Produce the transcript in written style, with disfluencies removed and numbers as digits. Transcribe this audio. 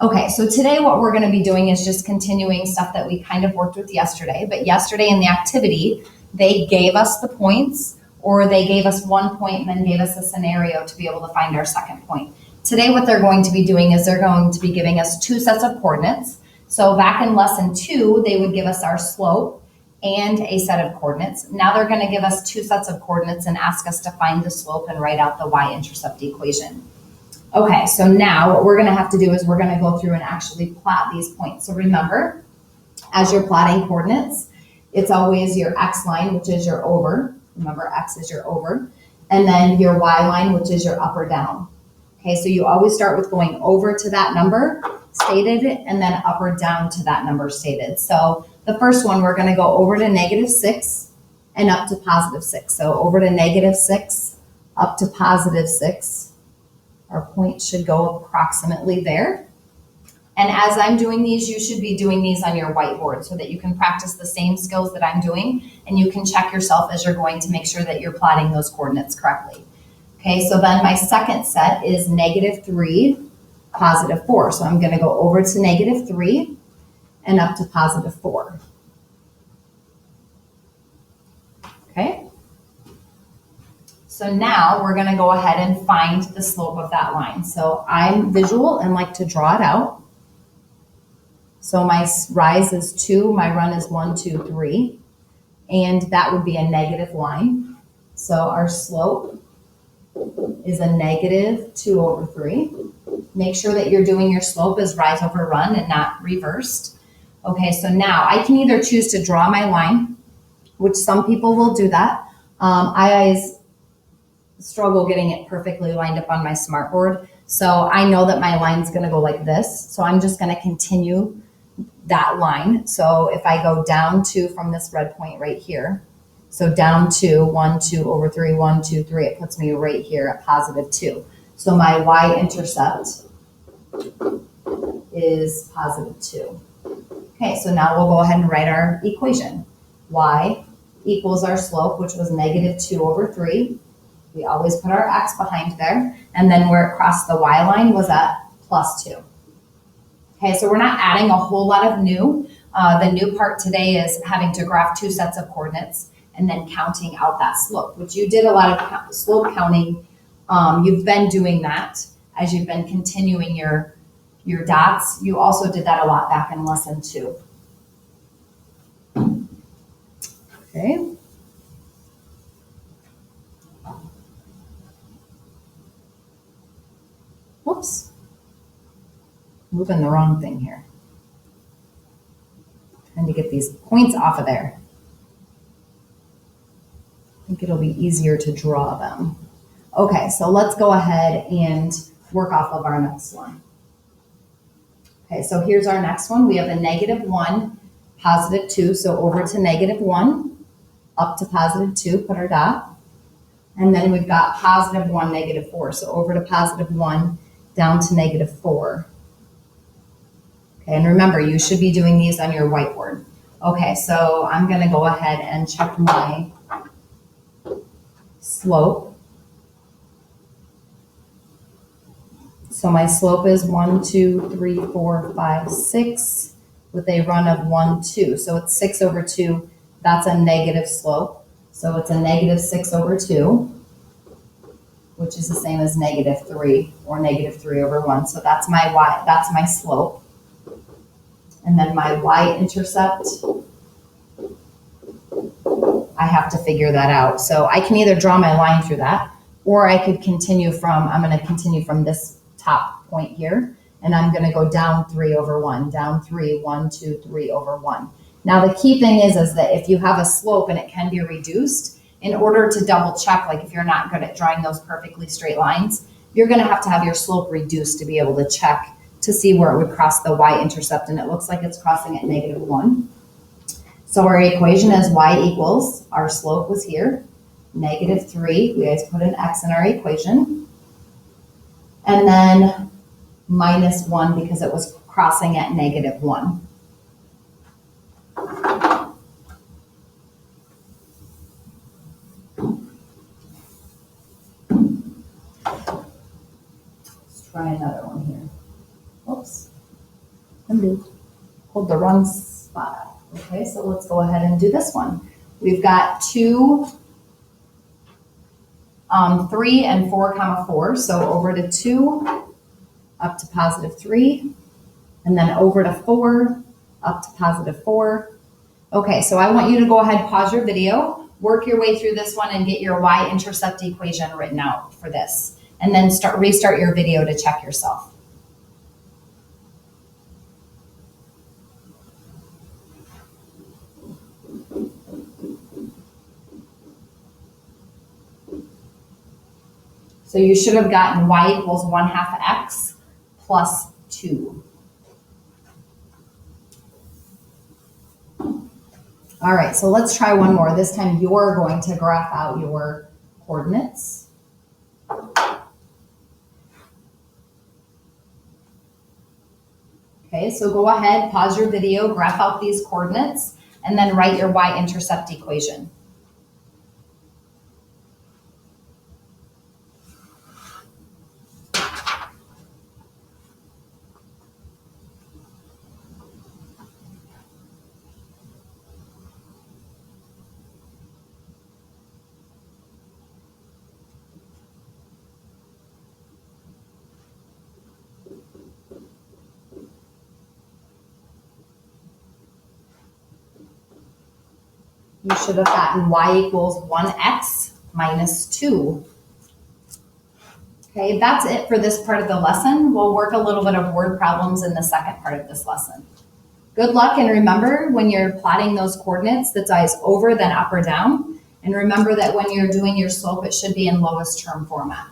Okay, so today what we're going to be doing is just continuing stuff that we kind of worked with yesterday. But yesterday in the activity, they gave us the points, or they gave us 1 point and then gave us a scenario to be able to find our second point. Today what they're going to be doing is they're going to be giving us 2 sets of coordinates. So back in lesson 2, they would give us our slope and a set of coordinates. Now they're going to give us 2 sets of coordinates and ask us to find the slope and write out the y-intercept equation. Okay, so now what we're going to have to do is we're going to go through and actually plot these points. So remember, as you're plotting coordinates, it's always your x line, which is your over. Remember, x is your over. And then your y line, which is your up or down. Okay, so you always start with going over to that number stated and then up or down to that number stated. So the first one, we're going to go over to -6 and up to +6. So over to -6, up to +6. Our point should go approximately there. And as I'm doing these, you should be doing these on your whiteboard so that you can practice the same skills that I'm doing, and you can check yourself as you're going to make sure that you're plotting those coordinates correctly. Okay, so then my second set is -3, +4. So I'm going to go over to -3 and up to +4. Okay. So now we're going to go ahead and find the slope of that line. So I'm visual and like to draw it out. So my rise is 2, my run is 1, 2, 3, and that would be a negative line. So our slope is a -2/3. Make sure that you're doing your slope as rise over run and not reversed. Okay, so now I can either choose to draw my line, which some people will do that. I always struggle getting it perfectly lined up on my smartboard. So I know that my line's going to go like this. So I'm just going to continue that line. So if I go down 2 from this red point right here, so down 2, 1, 2/3, 1, 2, 3, it puts me right here at +2. So my y-intercept is +2. Okay, so now we'll go ahead and write our equation. Y equals our slope, which was -2/3. We always put our x behind there, and then where it crossed the y line was at +2. Okay, so we're not adding a whole lot of new. The new part today is having to graph 2 sets of coordinates and then counting out that slope, which you did a lot of slope counting. You've been doing that as you've been continuing your dots. You also did that a lot back in lesson 2. Okay. Whoops. Moving the wrong thing here. Trying to get these points off of there. I think it'll be easier to draw them. Okay, so let's go ahead and work off of our next one. Okay, so here's our next one. We have a -1, +2. So over to -1, up to +2, put our dot. And then we've got +1, -4. So over to +1, down to -4. Okay, and remember, you should be doing these on your whiteboard. Okay, so I'm going to go ahead and check my slope. So my slope is 1, 2, 3, 4, 5, 6 with a run of 1, 2. So it's 6/2. That's a negative slope. So it's a -6/2, which is the same as -3 or -3/1. So that's my y, that's my slope. And then my y-intercept, I have to figure that out. So I can either draw my line through that, or I could continue from, I'm going to continue from this top point here, and I'm going to go down 3/1, down 3, 1, 2, 3/1. Now the key thing is that if you have a slope and it can be reduced, in order to double check, like if you're not good at drawing those perfectly straight lines, you're going to have your slope reduced to be able to check to see where it would cross the y-intercept, and it looks like it's crossing at -1. So our equation is y equals, our slope was here, -3. We always put an x in our equation. And then -1 because it was crossing at -1. Let's try another one here. Oops. undo. Hold the wrong spot. Okay, so let's go ahead and do this one. We've got 2, 3, and 4, comma 4. So over to 2, up to positive 3, and then over to 4, up to positive 4. Okay, so I want you to go ahead, pause your video, work your way through this one, and get your y-intercept equation written out for this. And then restart your video to check yourself. So you should have gotten y equals 1/2 x plus 2. All right, so let's try one more. This time you're going to graph out your coordinates. Okay, so go ahead, pause your video, graph out these coordinates, and then write your y-intercept equation. You should have gotten y equals 1x minus 2. Okay, that's it for this part of the lesson. We'll work a little bit of word problems in the second part of this lesson. Good luck, and remember when you're plotting those coordinates, that's always over, then up or down. And remember that when you're doing your slope, it should be in lowest term format.